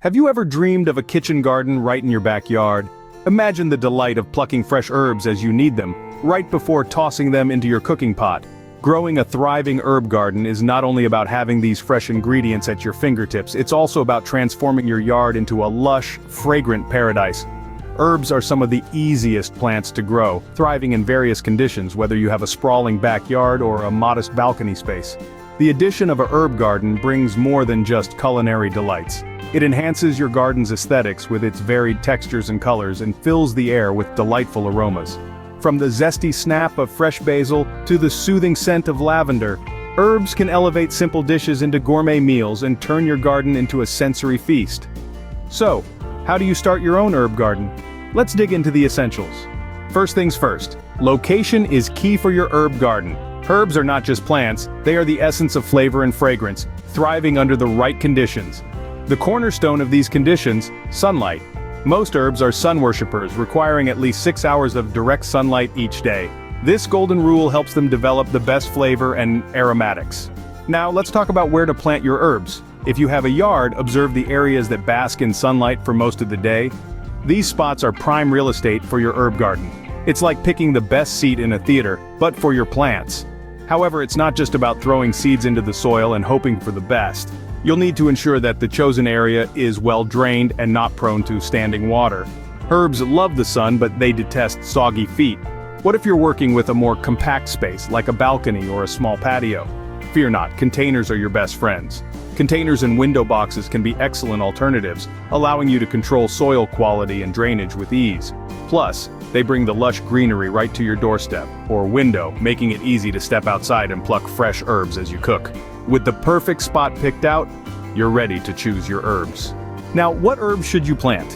Have you ever dreamed of a kitchen garden right in your backyard? Imagine the delight of plucking fresh herbs as you need them, right before tossing them into your cooking pot. Growing a thriving herb garden is not only about having these fresh ingredients at your fingertips, it's also about transforming your yard into a lush, fragrant paradise. Herbs are some of the easiest plants to grow, thriving in various conditions, whether you have a sprawling backyard or a modest balcony space. The addition of a herb garden brings more than just culinary delights. It enhances your garden's aesthetics with its varied textures and colors and fills the air with delightful aromas. From the zesty snap of fresh basil to the soothing scent of lavender, herbs can elevate simple dishes into gourmet meals and turn your garden into a sensory feast. So, how do you start your own herb garden? Let's dig into the essentials. First things first, location is key for your herb garden. Herbs are not just plants, they are the essence of flavor and fragrance, thriving under the right conditions. The cornerstone of these conditions, sunlight. Most herbs are sun worshippers, requiring at least 6 hours of direct sunlight each day. This golden rule helps them develop the best flavor and aromatics. Now let's talk about where to plant your herbs. If you have a yard, observe the areas that bask in sunlight for most of the day. These spots are prime real estate for your herb garden. It's like picking the best seat in a theater, but for your plants. However, it's not just about throwing seeds into the soil and hoping for the best. You'll need to ensure that the chosen area is well drained and not prone to standing water. Herbs love the sun, but they detest soggy feet. What if you're working with a more compact space, like a balcony or a small patio? Fear not, containers are your best friends. Containers and window boxes can be excellent alternatives, allowing you to control soil quality and drainage with ease. Plus, they bring the lush greenery right to your doorstep or window, making it easy to step outside and pluck fresh herbs as you cook. With the perfect spot picked out, you're ready to choose your herbs. Now, what herbs should you plant?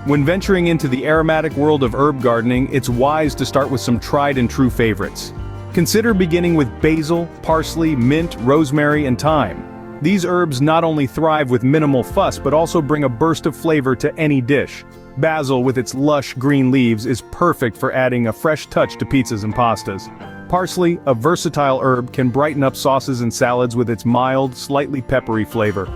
When venturing into the aromatic world of herb gardening, it's wise to start with some tried and true favorites. Consider beginning with basil, parsley, mint, rosemary, and thyme. These herbs not only thrive with minimal fuss but also bring a burst of flavor to any dish. Basil, with its lush green leaves, is perfect for adding a fresh touch to pizzas and pastas. Parsley, a versatile herb, can brighten up sauces and salads with its mild, slightly peppery flavor.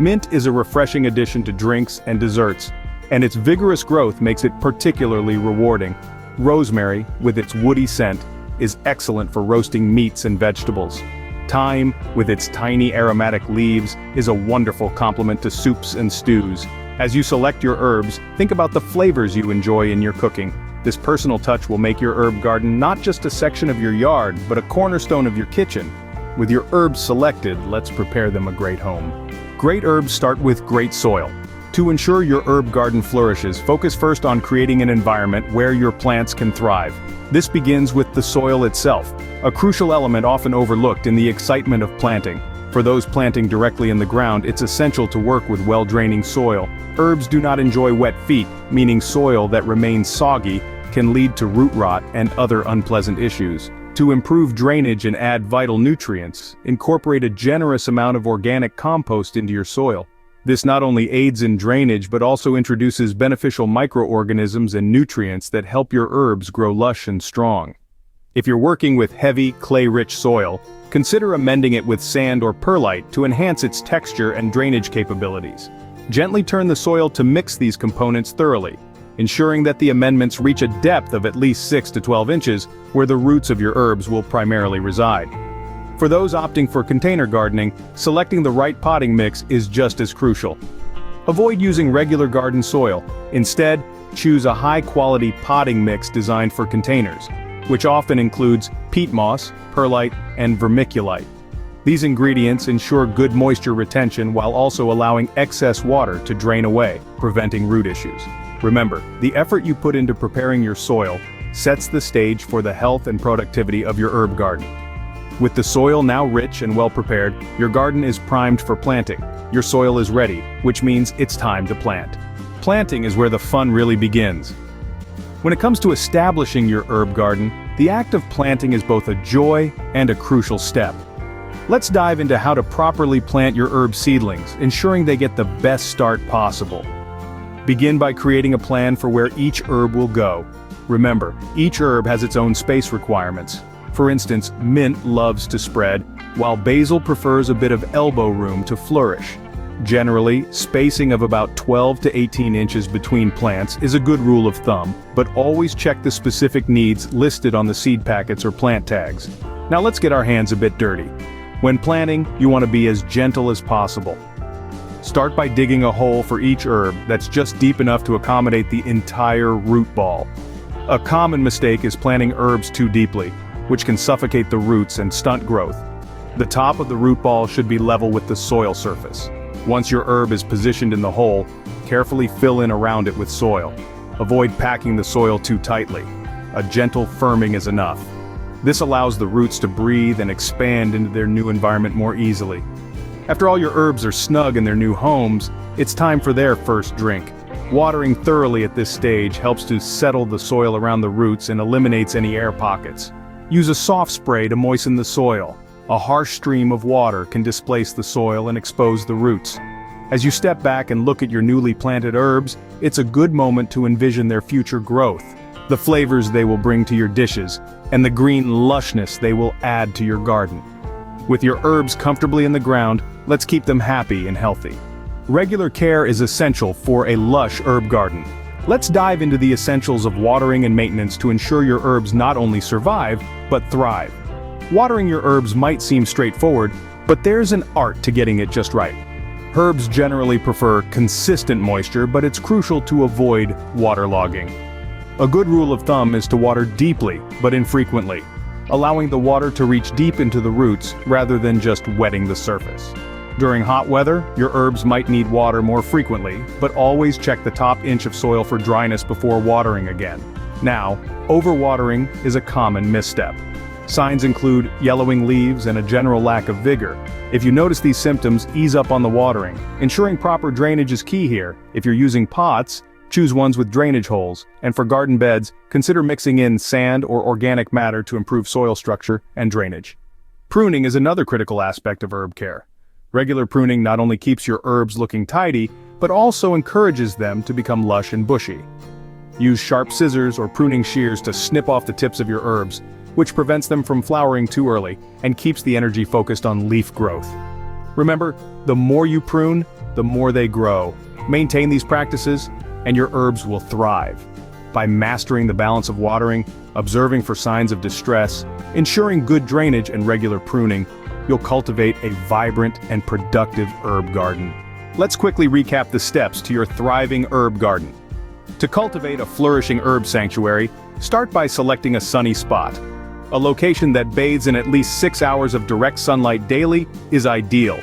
Mint is a refreshing addition to drinks and desserts, and its vigorous growth makes it particularly rewarding. Rosemary, with its woody scent, is excellent for roasting meats and vegetables. Thyme, with its tiny aromatic leaves, is a wonderful complement to soups and stews. As you select your herbs, think about the flavors you enjoy in your cooking. This personal touch will make your herb garden not just a section of your yard, but a cornerstone of your kitchen. With your herbs selected, let's prepare them a great home. Great herbs start with great soil. To ensure your herb garden flourishes, focus first on creating an environment where your plants can thrive. This begins with the soil itself, a crucial element often overlooked in the excitement of planting. For those planting directly in the ground, it's essential to work with well-draining soil. Herbs do not enjoy wet feet, meaning soil that remains soggy can lead to root rot and other unpleasant issues. To improve drainage and add vital nutrients, incorporate a generous amount of organic compost into your soil. This not only aids in drainage but also introduces beneficial microorganisms and nutrients that help your herbs grow lush and strong. If you're working with heavy, clay-rich soil, consider amending it with sand or perlite to enhance its texture and drainage capabilities. Gently turn the soil to mix these components thoroughly, ensuring that the amendments reach a depth of at least 6 to 12 inches, where the roots of your herbs will primarily reside. For those opting for container gardening, selecting the right potting mix is just as crucial. Avoid using regular garden soil. Instead, choose a high-quality potting mix designed for containers, which often includes peat moss, perlite, and vermiculite. These ingredients ensure good moisture retention while also allowing excess water to drain away, preventing root issues. Remember, the effort you put into preparing your soil sets the stage for the health and productivity of your herb garden. With the soil now rich and well prepared, your garden is primed for planting. Your soil is ready, which means it's time to plant. Planting is where the fun really begins. When it comes to establishing your herb garden, the act of planting is both a joy and a crucial step. Let's dive into how to properly plant your herb seedlings, ensuring they get the best start possible. Begin by creating a plan for where each herb will go. Remember, each herb has its own space requirements. For instance, mint loves to spread, while basil prefers a bit of elbow room to flourish. Generally, spacing of about 12 to 18 inches between plants is a good rule of thumb, but always check the specific needs listed on the seed packets or plant tags. Now let's get our hands a bit dirty. When planting, you want to be as gentle as possible. Start by digging a hole for each herb that's just deep enough to accommodate the entire root ball. A common mistake is planting herbs too deeply, which can suffocate the roots and stunt growth. The top of the root ball should be level with the soil surface. Once your herb is positioned in the hole, carefully fill in around it with soil. Avoid packing the soil too tightly. A gentle firming is enough. This allows the roots to breathe and expand into their new environment more easily. After all your herbs are snug in their new homes, it's time for their first drink. Watering thoroughly at this stage helps to settle the soil around the roots and eliminates any air pockets. Use a soft spray to moisten the soil. A harsh stream of water can displace the soil and expose the roots. As you step back and look at your newly planted herbs, it's a good moment to envision their future growth, the flavors they will bring to your dishes, and the green lushness they will add to your garden. With your herbs comfortably in the ground, let's keep them happy and healthy. Regular care is essential for a lush herb garden. Let's dive into the essentials of watering and maintenance to ensure your herbs not only survive, but thrive. Watering your herbs might seem straightforward, but there's an art to getting it just right. Herbs generally prefer consistent moisture, but it's crucial to avoid waterlogging. A good rule of thumb is to water deeply, but infrequently, allowing the water to reach deep into the roots rather than just wetting the surface. During hot weather, your herbs might need water more frequently, but always check the top inch of soil for dryness before watering again. Now, overwatering is a common misstep. Signs include yellowing leaves and a general lack of vigor. If you notice these symptoms, ease up on the watering. Ensuring proper drainage is key here. If you're using pots, choose ones with drainage holes, and for garden beds, consider mixing in sand or organic matter to improve soil structure and drainage. Pruning is another critical aspect of herb care. Regular pruning not only keeps your herbs looking tidy, but also encourages them to become lush and bushy. Use sharp scissors or pruning shears to snip off the tips of your herbs, which prevents them from flowering too early and keeps the energy focused on leaf growth. Remember, the more you prune, the more they grow. Maintain these practices, and your herbs will thrive. By mastering the balance of watering, observing for signs of distress, ensuring good drainage and regular pruning, you'll cultivate a vibrant and productive herb garden. Let's quickly recap the steps to your thriving herb garden. To cultivate a flourishing herb sanctuary, start by selecting a sunny spot. A location that bathes in at least 6 hours of direct sunlight daily is ideal.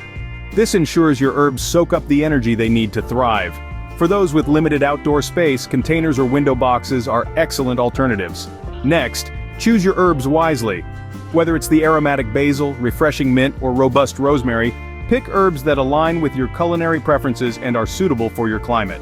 This ensures your herbs soak up the energy they need to thrive. For those with limited outdoor space, containers or window boxes are excellent alternatives. Next, choose your herbs wisely. Whether it's the aromatic basil, refreshing mint, or robust rosemary, pick herbs that align with your culinary preferences and are suitable for your climate.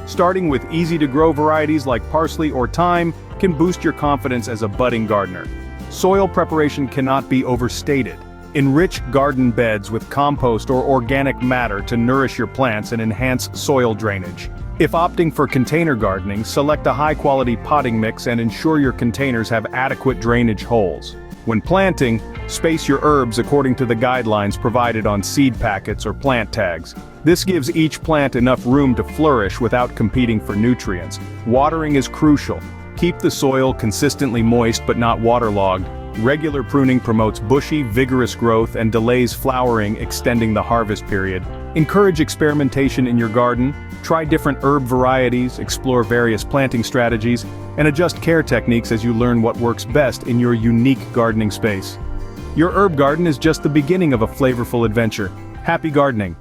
Starting with easy-to-grow varieties like parsley or thyme can boost your confidence as a budding gardener. Soil preparation cannot be overstated. Enrich garden beds with compost or organic matter to nourish your plants and enhance soil drainage. If opting for container gardening, select a high-quality potting mix and ensure your containers have adequate drainage holes. When planting, space your herbs according to the guidelines provided on seed packets or plant tags. This gives each plant enough room to flourish without competing for nutrients. Watering is crucial. Keep the soil consistently moist but not waterlogged. Regular pruning promotes bushy, vigorous growth and delays flowering, extending the harvest period. Encourage experimentation in your garden. Try different herb varieties, explore various planting strategies, and adjust care techniques as you learn what works best in your unique gardening space. Your herb garden is just the beginning of a flavorful adventure. Happy gardening!